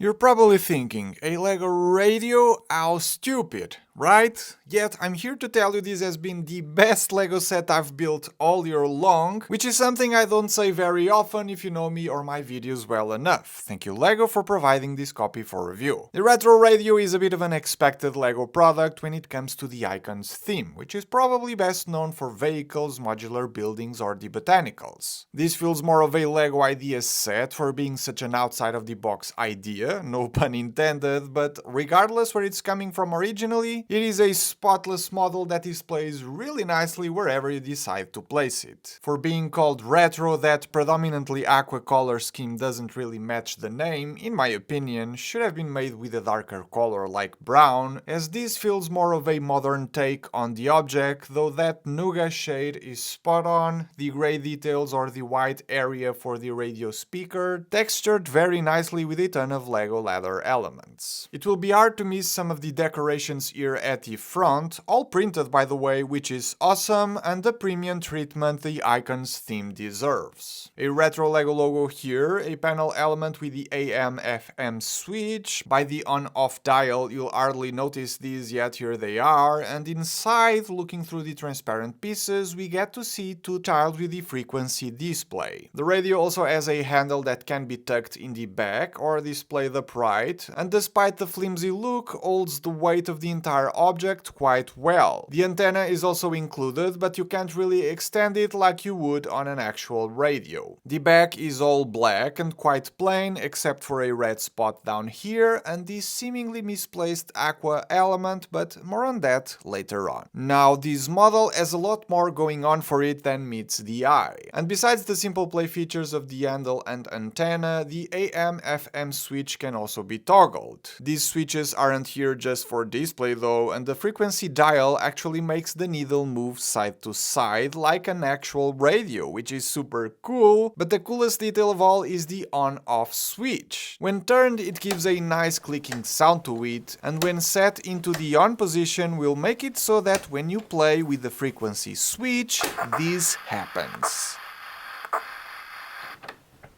You're probably thinking, a LEGO radio? How stupid, right? Yet I'm here to tell you this has been the best LEGO set I've built all year long, which is something I don't say very often if you know me or my videos well enough. Thank you LEGO for providing this copy for review. The retro radio is a bit of an expected LEGO product when it comes to the Icons theme, which is probably best known for vehicles, modular buildings or the botanicals. This feels more of a LEGO idea set for being such an outside of the box idea, no pun intended, but regardless where it's coming from originally, it is a spotless model that displays really nicely wherever you decide to place it. For being called retro, that predominantly aqua color scheme doesn't really match the name, in my opinion, should have been made with a darker color like brown, as this feels more of a modern take on the object, though that nougat shade is spot on, the grey details or the white area for the radio speaker textured very nicely with a ton of LEGO leather elements. It will be hard to miss some of the decorations here at the front, all printed by the way, which is awesome and the premium treatment the Icons theme deserves. A retro LEGO logo here, a panel element with the AM/FM switch. By the on-off dial you'll hardly notice these, yet here they are, and inside, looking through the transparent pieces, we get to see two tiles with the frequency display. The radio also has a handle that can be tucked in the back or displayed upright, and despite the flimsy look, holds the weight of the entire object quite well. The antenna is also included, but you can't really extend it like you would on an actual radio. The back is all black and quite plain, except for a red spot down here and this seemingly misplaced aqua element, but more on that later on. Now, this model has a lot more going on for it than meets the eye. And besides the simple play features of the handle and antenna, the AM/FM switch can also be toggled. These switches aren't here just for display though, and the frequency dial actually makes the needle move side to side like an actual radio, which is super cool, but the coolest detail of all is the on-off switch. When turned, it gives a nice clicking sound to it, and when set into the on position will make it so that when you play with the frequency switch, this happens.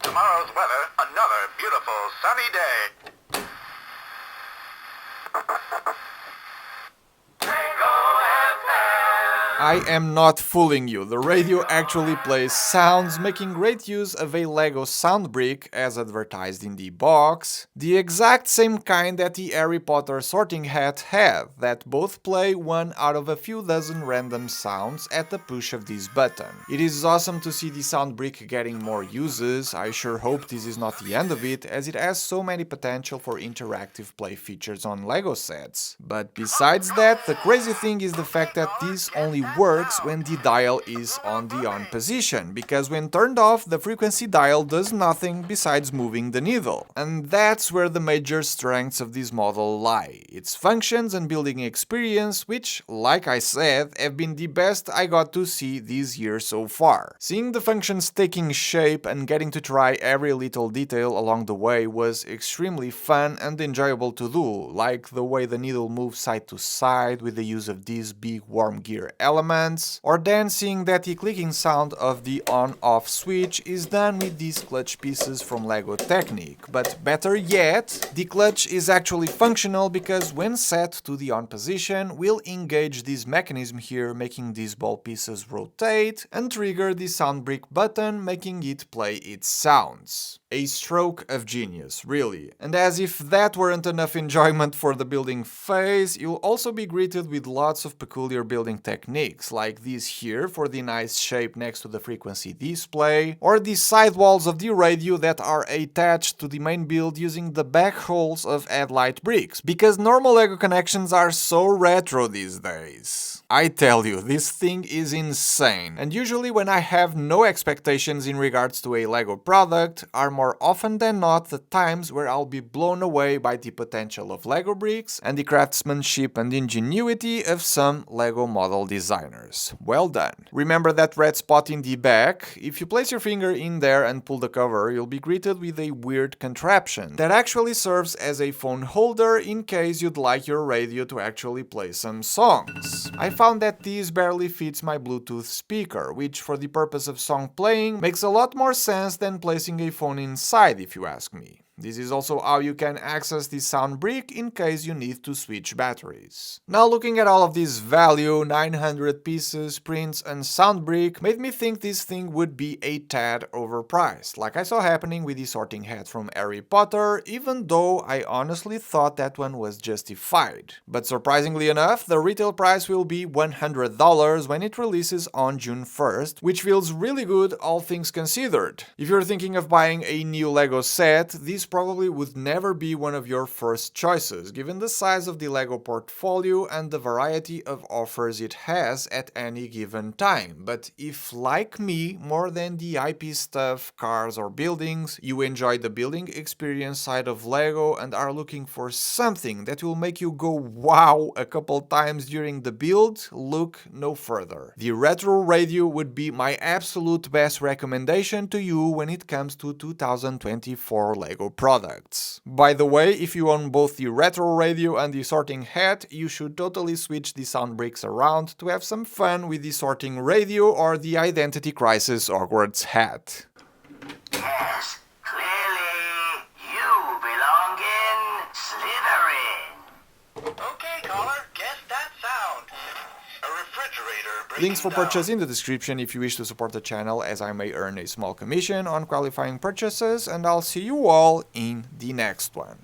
Tomorrow's weather, another beautiful sunny day. I am not fooling you, the radio actually plays sounds, making great use of a LEGO sound brick as advertised in the box, the exact same kind that the Harry Potter sorting hat had, that both play one out of a few dozen random sounds at the push of this button. It is awesome to see the sound brick getting more uses. I sure hope this is not the end of it, as it has so many potential for interactive play features on LEGO sets. But besides that, the crazy thing is the fact that this only works when the dial is on the on position, because when turned off, the frequency dial does nothing besides moving the needle. And that's where the major strengths of this model lie, its functions and building experience, which, like I said, have been the best I got to see this year so far. Seeing the functions taking shape and getting to try every little detail along the way was extremely fun and enjoyable to do, like the way the needle moves side to side with the use of these big worm gear elements, or then seeing that the clicking sound of the on-off switch is done with these clutch pieces from LEGO Technic. But better yet, the clutch is actually functional because when set to the on position, will engage this mechanism here, making these ball pieces rotate and trigger the sound brick button, making it play its sounds. A stroke of genius, really. And as if that weren't enough enjoyment for the building phase, you'll also be greeted with lots of peculiar building techniques, like these here for the nice shape next to the frequency display, or the sidewalls of the radio that are attached to the main build using the back holes of headlight bricks, because normal LEGO connections are so retro these days. I tell you, this thing is insane, and usually when I have no expectations in regards to a LEGO product, are more often than not the times where I'll be blown away by the potential of LEGO bricks and the craftsmanship and ingenuity of some LEGO model designers. Well done. Remember that red spot in the back? If you place your finger in there and pull the cover, you'll be greeted with a weird contraption that actually serves as a phone holder in case you'd like your radio to actually play some songs. I found that this barely fits my Bluetooth speaker, which for the purpose of song playing makes a lot more sense than placing a phone inside if you ask me. This is also how you can access the sound brick in case you need to switch batteries. Now looking at all of this value, 900 pieces, prints and sound brick made me think this thing would be a tad overpriced, like I saw happening with the sorting hat from Harry Potter, even though I honestly thought that one was justified. But surprisingly enough, the retail price will be $100 when it releases on June 1st, which feels really good all things considered. If you're thinking of buying a new LEGO set, this probably would never be one of your first choices, given the size of the LEGO portfolio and the variety of offers it has at any given time. But if, like me, more than the IP stuff, cars or buildings, you enjoy the building experience side of LEGO and are looking for something that will make you go wow a couple times during the build, look no further. The Retro Radio would be my absolute best recommendation to you when it comes to 2024 LEGO products. By the way, if you own both the Retro Radio and the sorting hat, you should totally switch the sound bricks around to have some fun with the sorting radio or the Identity Crisis Hogwarts hat. Yes, clearly you belong in Slytherin. Okay, caller, guess that sound. A refrigerator. Links for purchase in the description if you wish to support the channel, as I may earn a small commission on qualifying purchases, and I'll see you all in the next one.